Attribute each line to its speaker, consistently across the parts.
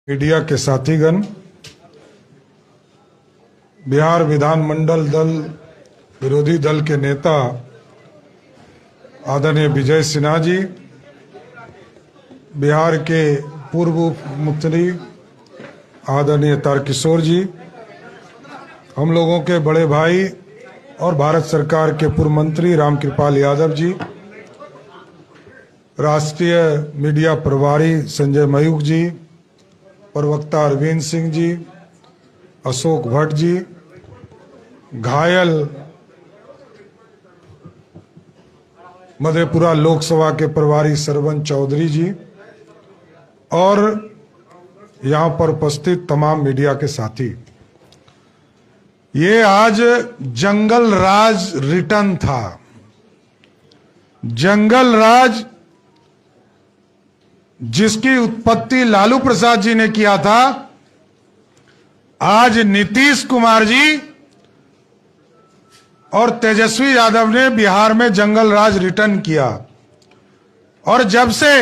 Speaker 1: Media के साथीगण, बिहार विधानमंडल दल विरोधी दल के नेता आदरणीय विजय सिन्हा जी, बिहार के पूर्व मुख्यमंत्री आदरणीय तारकिशोर जी, हम लोगों के बड़े भाई और भारत सरकार के पूर्व मंत्री रामकृपाल यादव जी, राष्ट्रीय मीडिया प्रभारी संजय मयूख जी, प्रवक्ता अरविंद सिंह जी, अशोक भट्ट जी, घायल मधेपुरा लोकसभा के प्रभारी सरवन चौधरी जी और यहां पर उपस्थित तमाम मीडिया के साथी, ये आज जंगल राज रिटर्न था। जंगल राज जिसकी उत्पत्ति लालू प्रसाद जी ने किया था, आज नीतीश कुमार जी और तेजस्वी यादव ने बिहार में जंगल राज रिटर्न किया। और जब से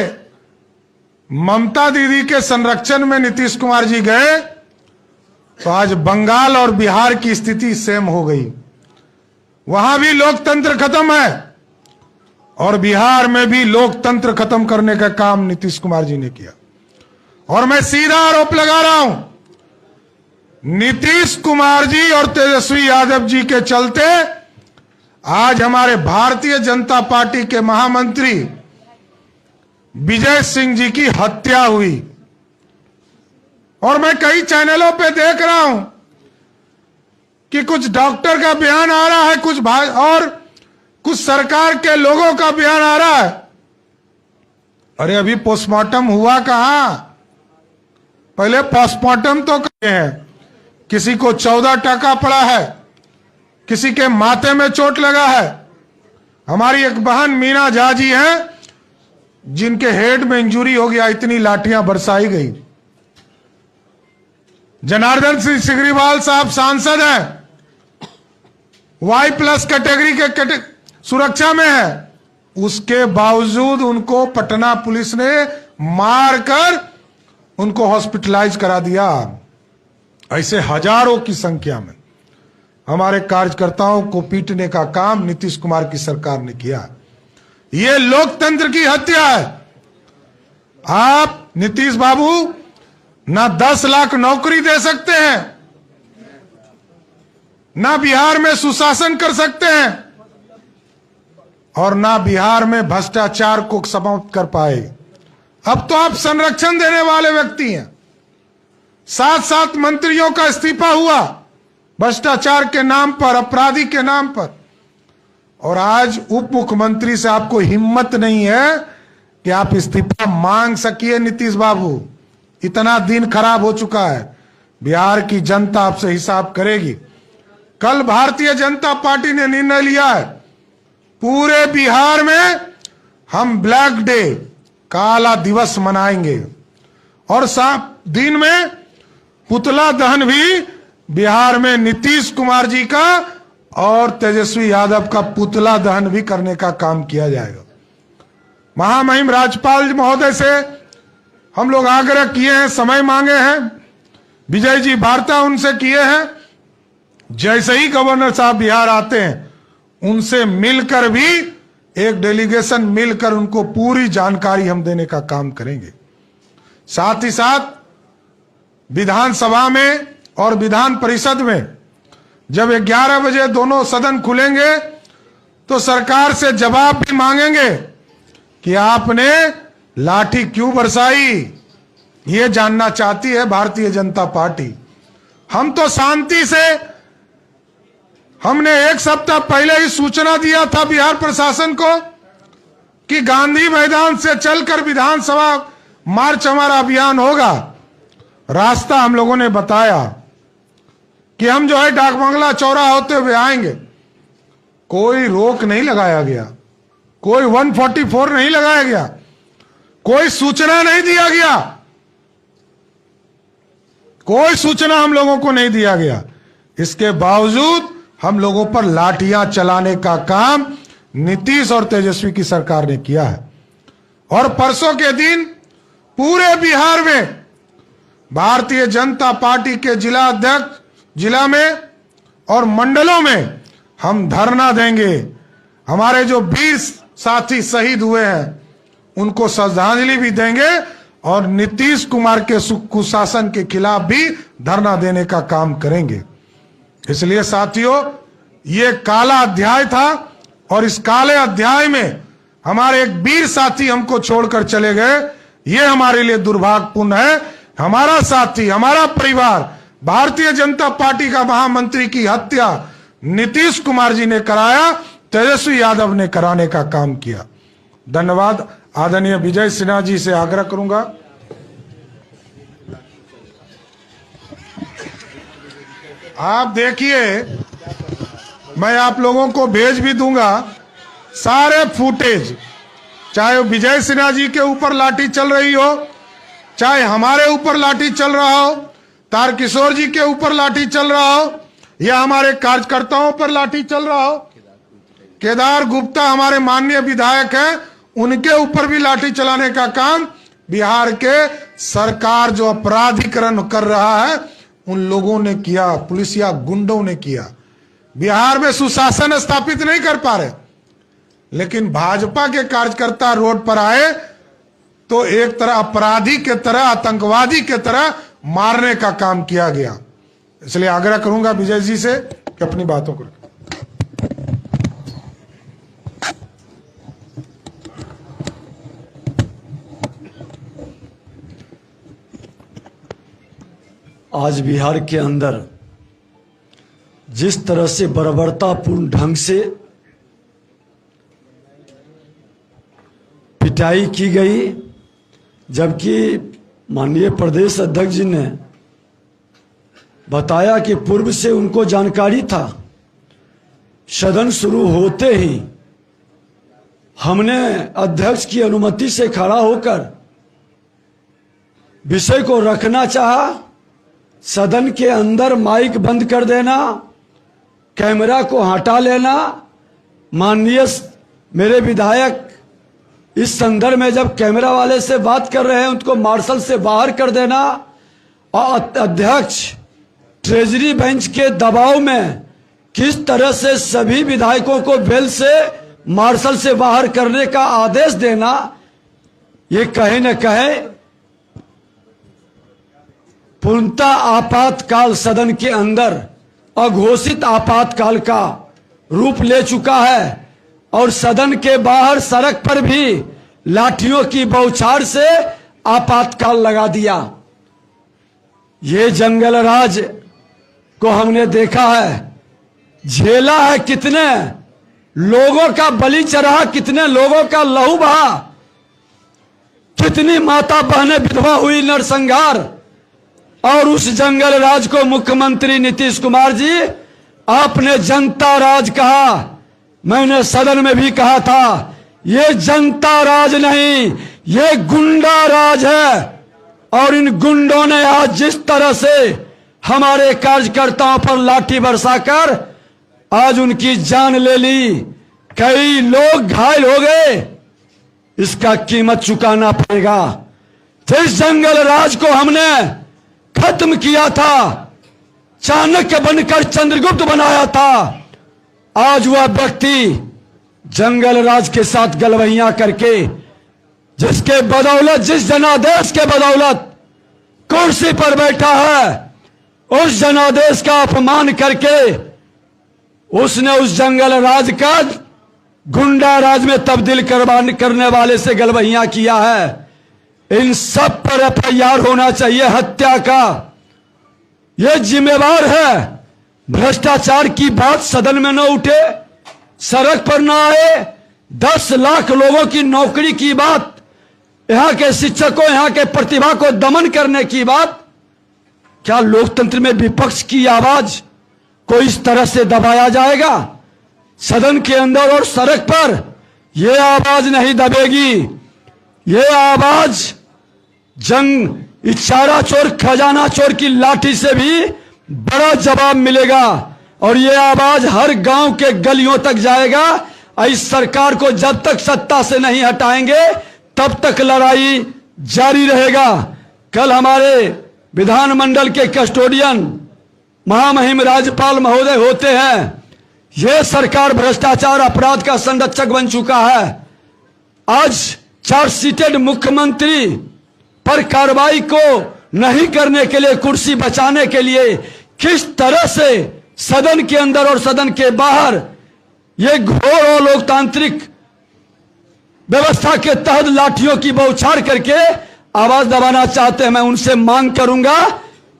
Speaker 1: ममता दीदी के संरक्षण में नीतीश कुमार जी गए, तो आज बंगाल और बिहार की स्थिति सेम हो गई। वहां भी लोकतंत्र खत्म है और बिहार में भी लोकतंत्र खत्म करने का काम नीतीश कुमार जी ने किया। और मैं सीधा आरोप लगा रहा हूं, नीतीश कुमार जी और तेजस्वी यादव जी के चलते आज हमारे भारतीय जनता पार्टी के महामंत्री विजय सिंह जी की हत्या हुई। और मैं कई चैनलों पे देख रहा हूं कि कुछ डॉक्टर का बयान आ रहा है, कुछ सरकार के लोगों का बयान आ रहा है। अरे अभी पोस्टमार्टम हुआ कहां? पहले पोस्टमार्टम तो करे हैं। किसी को 14 टाका पड़ा है, किसी के माथे में चोट लगा है। हमारी एक बहन मीना झा जी हैं, जिनके हेड में इंजरी हो गया, इतनी लाठियां बरसाई गई। जनार्दन सिंह सिग्रीवाल साहब सांसद हैं, Y+ कैटेगरी के सुरक्षा में है, उसके बावजूद उनको पटना पुलिस ने मारकर उनको हॉस्पिटलाइज करा दिया। ऐसे हजारों की संख्या में हमारे कार्यकर्ताओं को पीटने का काम नीतीश कुमार की सरकार ने किया। यह लोकतंत्र की हत्या है। आप नीतीश बाबू ना 10 लाख नौकरी दे सकते हैं, ना बिहार में सुशासन कर सकते हैं, और ना बिहार में भ्रष्टाचार को समाप्त कर पाए। अब तो आप संरक्षण देने वाले व्यक्ति हैं। 7 मंत्रियों का इस्तीफा हुआ भ्रष्टाचार के नाम पर, अपराधी के नाम पर। और आज उप मुख्यमंत्री से आपको हिम्मत नहीं है कि आप इस्तीफा मांग सकिए। नीतीश बाबू, इतना दिन खराब हो चुका है। बिहार की जनता आपसे हिसाब करेगी। कल भारतीय जनता पार्टी ने निर्णय लिया है, पूरे बिहार में हम ब्लैक डे, काला दिवस मनाएंगे। और दिन में पुतला दहन भी बिहार में नीतीश कुमार जी का और तेजस्वी यादव का पुतला दहन भी करने का काम किया जाएगा। महामहिम राज्यपाल महोदय से हम लोग आग्रह किए हैं, समय मांगे हैं, विजय जी वार्ता उनसे किए हैं। जैसे ही गवर्नर साहब बिहार आते हैं, उनसे मिलकर भी एक डेलीगेशन मिलकर उनको पूरी जानकारी हम देने का काम करेंगे। साथ ही साथ विधानसभा में और विधान परिषद में जब 11 बजे दोनों सदन खुलेंगे, तो सरकार से जवाब भी मांगेंगे कि आपने लाठी क्यों बरसाई। ये जानना चाहती है भारतीय जनता पार्टी। हम तो शांति से, हमने 1 सप्ताह पहले ही सूचना दिया था बिहार प्रशासन को कि गांधी मैदान से चलकर विधानसभा मार्च हमारा अभियान होगा। रास्ता हम लोगों ने बताया कि हम जो है डाकबंगला चौराहा होते हुए आएंगे। कोई रोक नहीं लगाया गया, कोई 144 नहीं लगाया गया, कोई सूचना नहीं दिया गया, कोई सूचना हम लोगों को नहीं दिया गया। इसके बावजूद हम लोगों पर लाठियां चलाने का काम नीतीश और तेजस्वी की सरकार ने किया है। और परसों के दिन पूरे बिहार में भारतीय जनता पार्टी के जिला अध्यक्ष जिला में और मंडलों में हम धरना देंगे। हमारे जो 20 साथी शहीद हुए हैं उनको श्रद्धांजलि भी देंगे और नीतीश कुमार के कुशासन के खिलाफ भी धरना देने का काम करेंगे। इसलिए साथियों, ये काला अध्याय था और इस काले अध्याय में हमारे एक वीर साथी हमको छोड़कर चले गए। ये हमारे लिए दुर्भाग्यपूर्ण है। हमारा साथी, हमारा परिवार, भारतीय जनता पार्टी का महामंत्री की हत्या नीतीश कुमार जी ने कराया, तेजस्वी यादव ने कराने का काम किया। धन्यवाद। आदरणीय विजय सिन्हा जी से आग्रह करूंगा। आप देखिए, मैं आप लोगों को भेज भी दूंगा सारे फुटेज, चाहे विजय सिन्हा जी के ऊपर लाठी चल रही हो, चाहे हमारे ऊपर लाठी चल रहा हो, तारकिशोर जी के ऊपर लाठी चल रहा हो, या हमारे कार्यकर्ताओं पर लाठी चल रहा हो। केदार गुप्ता हमारे माननीय विधायक हैं, उनके ऊपर भी लाठी चलाने का काम बिहार के सरकार जो अपराधीकरण कर रहा है उन लोगों ने किया, पुलिसिया गुंडों ने किया। बिहार में सुशासन स्थापित नहीं कर पा रहे, लेकिन भाजपा के कार्यकर्ता रोड पर आए तो एक तरह अपराधी के तरह, आतंकवादी के तरह मारने का काम किया गया। इसलिए आग्रह करूंगा विजय जी से कि अपनी बातों को।
Speaker 2: आज बिहार के अंदर जिस तरह से बर्बरतापूर्ण ढंग से पिटाई की गई, जबकि माननीय प्रदेश अध्यक्ष जी ने बताया कि पूर्व से उनको जानकारी था। सदन शुरू होते ही हमने अध्यक्ष की अनुमति से खड़ा होकर विषय को रखना चाहा। सदन के अंदर माइक बंद कर देना, कैमरा को हटा लेना। माननीय मेरे विधायक इस संदर्भ में जब कैमरा वाले से बात कर रहे हैं उनको मार्शल से बाहर कर देना, और अध्यक्ष ट्रेजरी बेंच के दबाव में किस तरह से सभी विधायकों को बेल से मार्शल से बाहर करने का आदेश देना, ये कहीं न कहीं पूर्णतः आपातकाल सदन के अंदर अघोषित आपातकाल का रूप ले चुका है। और सदन के बाहर सड़क पर भी लाठियों की बौछार से आपातकाल लगा दिया। ये जंगल राज को हमने देखा है, झेला है, कितने लोगों का बलि चढ़ा, कितने लोगों का लहू बहा, कितनी माता बहनें विधवा हुई, नरसंहार। और उस जंगल राज को मुख्यमंत्री नीतीश कुमार जी आपने जनता राज कहा। मैंने सदन में भी कहा था, ये जनता राज नहीं, ये गुंडा राज है। और इन गुंडों ने आज जिस तरह से हमारे कार्यकर्ताओं पर लाठी बरसाकर आज उनकी जान ले ली, कई लोग घायल हो गए, इसका कीमत चुकाना पड़ेगा। जिस जंगल राज को हमने खत्म किया था, चाणक्य बनकर चंद्रगुप्त बनाया था, आज वह व्यक्ति जंगल राज के साथ गलवहियां करके, जिसके बदौलत, जिस जनादेश के बदौलत कुर्सी पर बैठा है, उस जनादेश का अपमान करके उसने उस जंगल राज का गुंडा राज में तब्दील करने वाले से गलवहियां किया है। इन सब पर एफआईआर होना चाहिए, हत्या का। यह जिम्मेवार है। भ्रष्टाचार की बात सदन में न उठे, सड़क पर न आए, 10 लाख लोगों की नौकरी की बात, यहां के शिक्षकों, यहां के प्रतिभा को दमन करने की बात, क्या लोकतंत्र में विपक्ष की आवाज को इस तरह से दबाया जाएगा? सदन के अंदर और सड़क पर यह आवाज नहीं दबेगी। यह आवाज जंग इचारा चोर, खजाना चोर की लाठी से भी बड़ा जवाब मिलेगा। और यह आवाज हर गांव के गलियों तक जाएगा। इस सरकार को जब तक सत्ता से नहीं हटाएंगे तब तक लड़ाई जारी रहेगा। कल हमारे विधानमंडल के कस्टोडियन महामहिम राज्यपाल महोदय होते हैं। यह सरकार भ्रष्टाचार अपराध का संरक्षक बन चुका है। आज चार्जशीटेड मुख्यमंत्री पर कार्रवाई को नहीं करने के लिए, कुर्सी बचाने के लिए किस तरह से सदन के अंदर और सदन के बाहर ये घोर और लोकतांत्रिक व्यवस्था के तहत लाठियों की बौछार करके आवाज दबाना चाहते हैं। मैं उनसे मांग करूंगा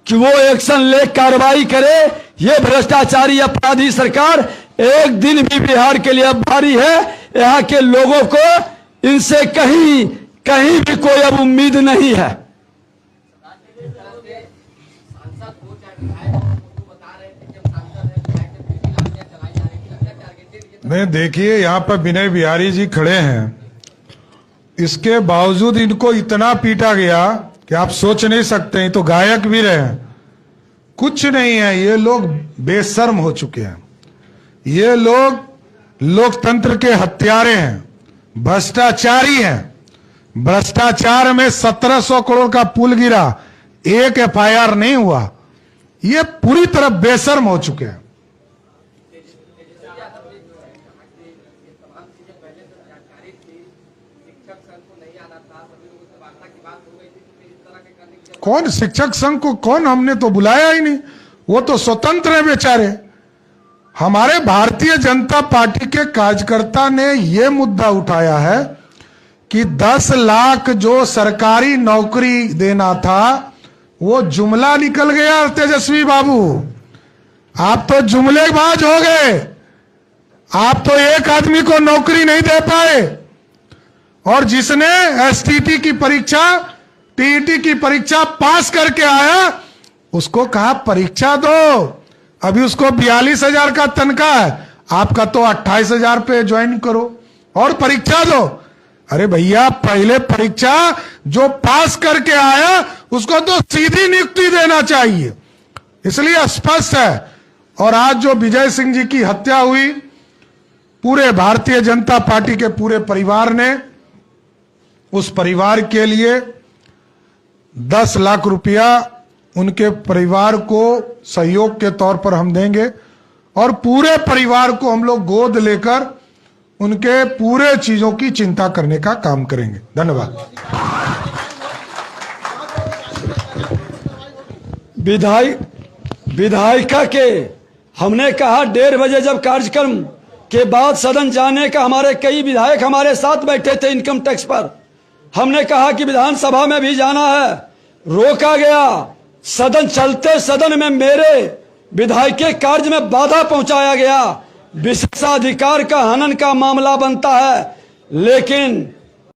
Speaker 2: कि वो एक्शन ले, कार्रवाई करे। ये भ्रष्टाचारी अपराधी सरकार एक दिन भी बिहार के लिए अब भारी है। यहाँ के लोगों को इनसे कहीं भी कोई अब उम्मीद नहीं है।
Speaker 1: नहीं, देखिए यहाँ पर विनय बिहारी जी खड़े हैं, इसके बावजूद इनको इतना पीटा गया कि आप सोच नहीं सकते। तो गायक भी रहे हैं, कुछ नहीं है। ये लोग बेशर्म हो चुके हैं। ये लोग लोकतंत्र के हत्यारे हैं, भ्रष्टाचारी हैं। भ्रष्टाचार में 1700 करोड़ का पुल गिरा, एक FIR नहीं हुआ। ये पूरी तरह बेशर्म हो चुके हैं। कौन शिक्षक संघ को कौन, हमने तो बुलाया ही नहीं। वो तो स्वतंत्र है बेचारे। हमारे भारतीय जनता पार्टी के कार्यकर्ता ने यह मुद्दा उठाया है कि 10 लाख जो सरकारी नौकरी देना था वो जुमला निकल गया। तेजस्वी बाबू, आप तो जुमलेबाज हो गए। आप तो एक आदमी को नौकरी नहीं दे पाए, और जिसने STT की परीक्षा, TET की परीक्षा पास करके आया उसको कहा परीक्षा दो। अभी उसको 42,000 का तनख्वाह है, आपका तो 28,000 पे ज्वाइन करो और परीक्षा दो। अरे भैया, पहले परीक्षा जो पास करके आया उसको तो सीधी नियुक्ति देना चाहिए। इसलिए स्पष्ट है। और आज जो विजय सिंह जी की हत्या हुई, पूरे भारतीय जनता पार्टी के पूरे परिवार ने, उस परिवार के लिए 10 लाख रुपया उनके परिवार को सहयोग के तौर पर हम देंगे, और पूरे परिवार को हम लोग गोद लेकर उनके पूरे चीजों की चिंता करने का काम करेंगे। धन्यवाद।
Speaker 2: विधायिका के हमने कहा 1:30 बजे जब कार्यक्रम के बाद सदन जाने का, हमारे कई विधायक हमारे साथ बैठे थे इनकम टैक्स पर। हमने कहा कि विधानसभा में भी जाना है, रोका गया। सदन चलते सदन में मेरे विधायिक कार्य में बाधा पहुंचाया गया। विशेषाधिकार का हनन का मामला बनता है, लेकिन